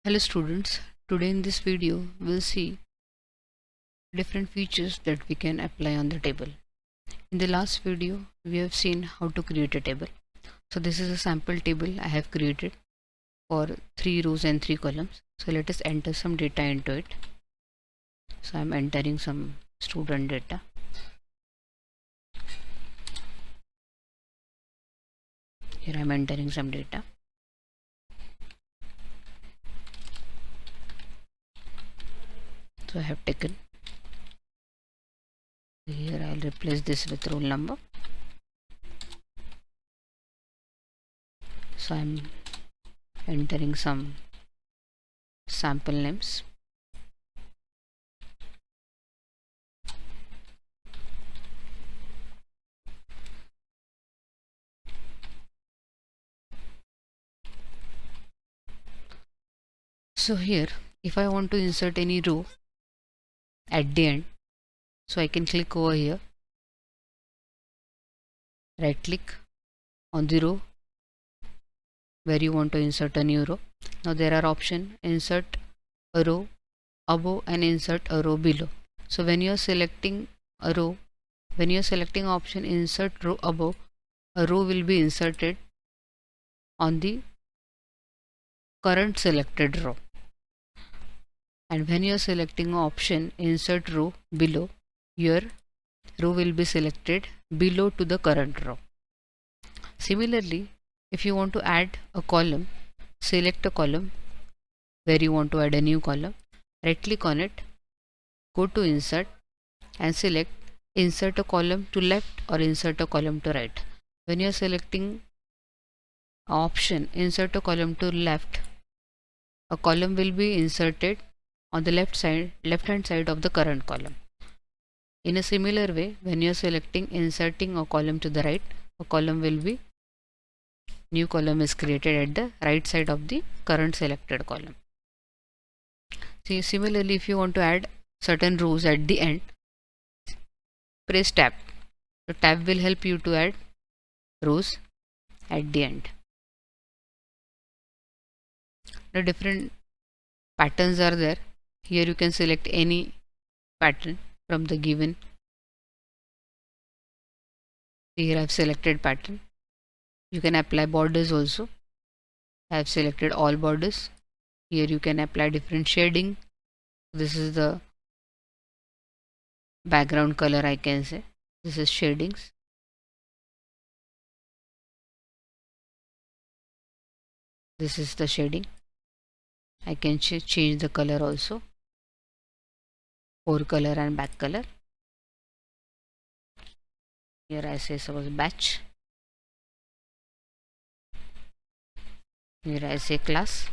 Hello students, today in this video we'll see different features that we can apply on the table. In the last video we have seen how to create a table. So this is a sample table I have created for 3 rows and 3 columns. So let us enter some data into it. So I'm entering some student data. Here I'm entering some data. So I have taken. Here I'll replace this with roll number. So I'm entering some sample names. So here if I want to insert any row at the end, so I can click over here, right click on the row where you want to insert a new row. Now there are options insert a row above and insert a row below. So when you are selecting a row, when you are selecting option insert row above, a row will be inserted on the current selected row, and when you are selecting option insert row below, your row will be selected below to the current row. Similarly, if you want to add a column, select a column where you want to add a new column, right click on it, go to insert and select insert a column to left or insert a column to right. When you are selecting option insert a column to left, a column will be inserted on the left hand side of the current column. In a similar way, when you are selecting inserting a column to the right, a column will be new column is created at the right side of the current selected column. See, similarly, if you want to add certain rows at the end, press tab. The tab will help you to add rows at the end. The different patterns are there. Here you can select any pattern from the given. Here I have selected pattern. You can apply borders also. I have selected all borders. Here you can apply different shading. This is the background color, I can say. This is shadings. This is the shading. I can change the color also. Fore color and back color. Here I say suppose batch. Here I say class.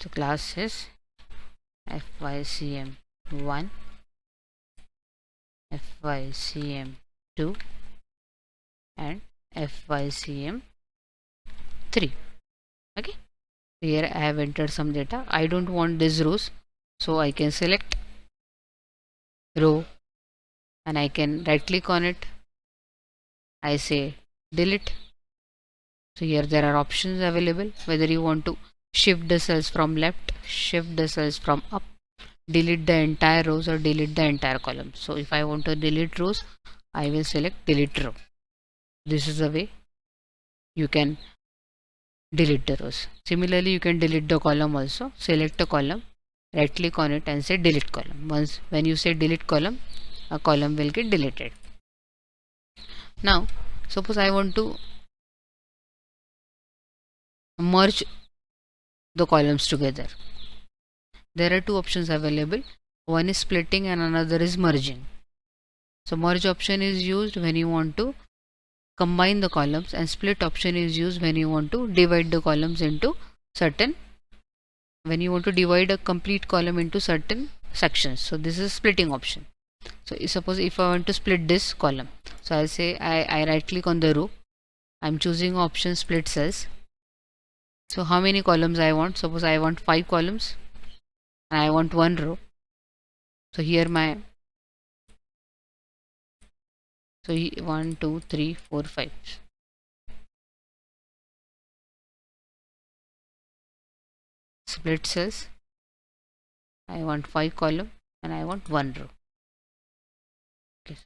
So class is FYCM1, FYCM2 and FYCM3. Okay, here I have entered some data. I don't want these rows, so I can select row and I can right click on it. I say delete. So here there are options available, whether you want to shift the cells from left, shift the cells from up, delete the entire rows or delete the entire column. So if I want to delete rows, I will select delete row. This is the way you can delete the rows. Similarly, you can delete the column also. Select a column, right click on it and say delete column. Once when you say delete column, a column will get deleted. Now suppose I want to merge the columns together. There are two options available. One is splitting and another is merging. So merge option is used when you want to combine the columns, and split option is used when you want to divide the columns into certain, when you want to divide a complete column into certain sections. So this is splitting option. So suppose if I want to split this column, so I say I right click on the row I'm choosing option split cells. So how many columns I want? Suppose I want 5 columns and I want 1 row. So here my 1 2 3 4 5. Split cells. I want 5 column and I want 1 row. Okay.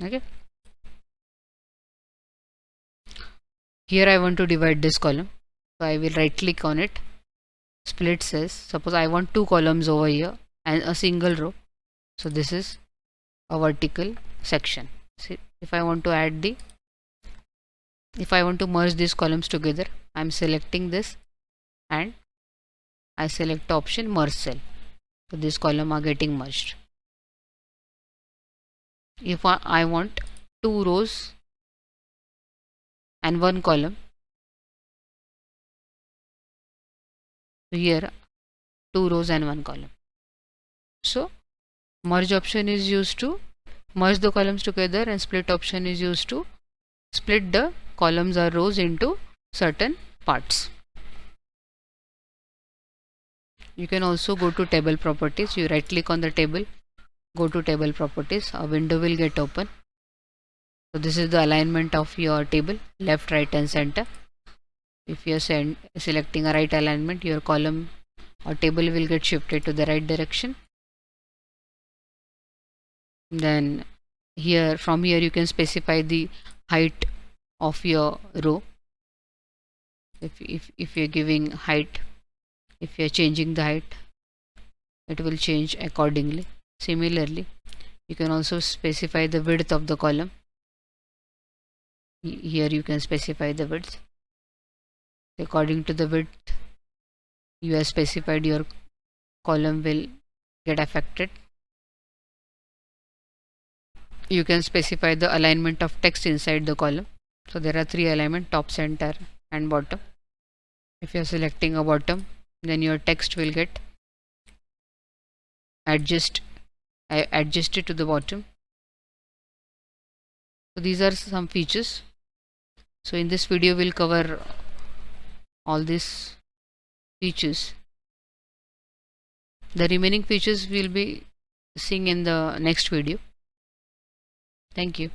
Okay. Here I want to divide this column. So I will right click on it. Split cells. Suppose I want 2 columns over here and a single row. So this is a vertical section. See, if I want to merge these columns together, I'm selecting this and I select the option merge cell. So these columns are getting merged. If I want 2 rows and 1 column, so here 2 rows and 1 column. So merge option is used to merge the columns together, and split option is used to split the columns or rows into certain parts. You can also go to table properties. You right click on the table, go to table properties, a window will get open. So this is the alignment of your table, left, right and center. If you are selecting a right alignment, your column or table will get shifted to the right direction. Then from here you can specify the height of your row. If you're giving height, if you're changing the height, it will change accordingly. Similarly, you can also specify the width of the column. Here you can specify the width. According to the width you have specified, your column will get affected. You can specify the alignment of text inside the column. So there are 3 alignment: top, center and bottom. If you are selecting a bottom, then your text will get adjusted to the bottom. So these are some features. So in this video we'll cover all these features. The remaining features we'll be seeing in the next video. Thank you.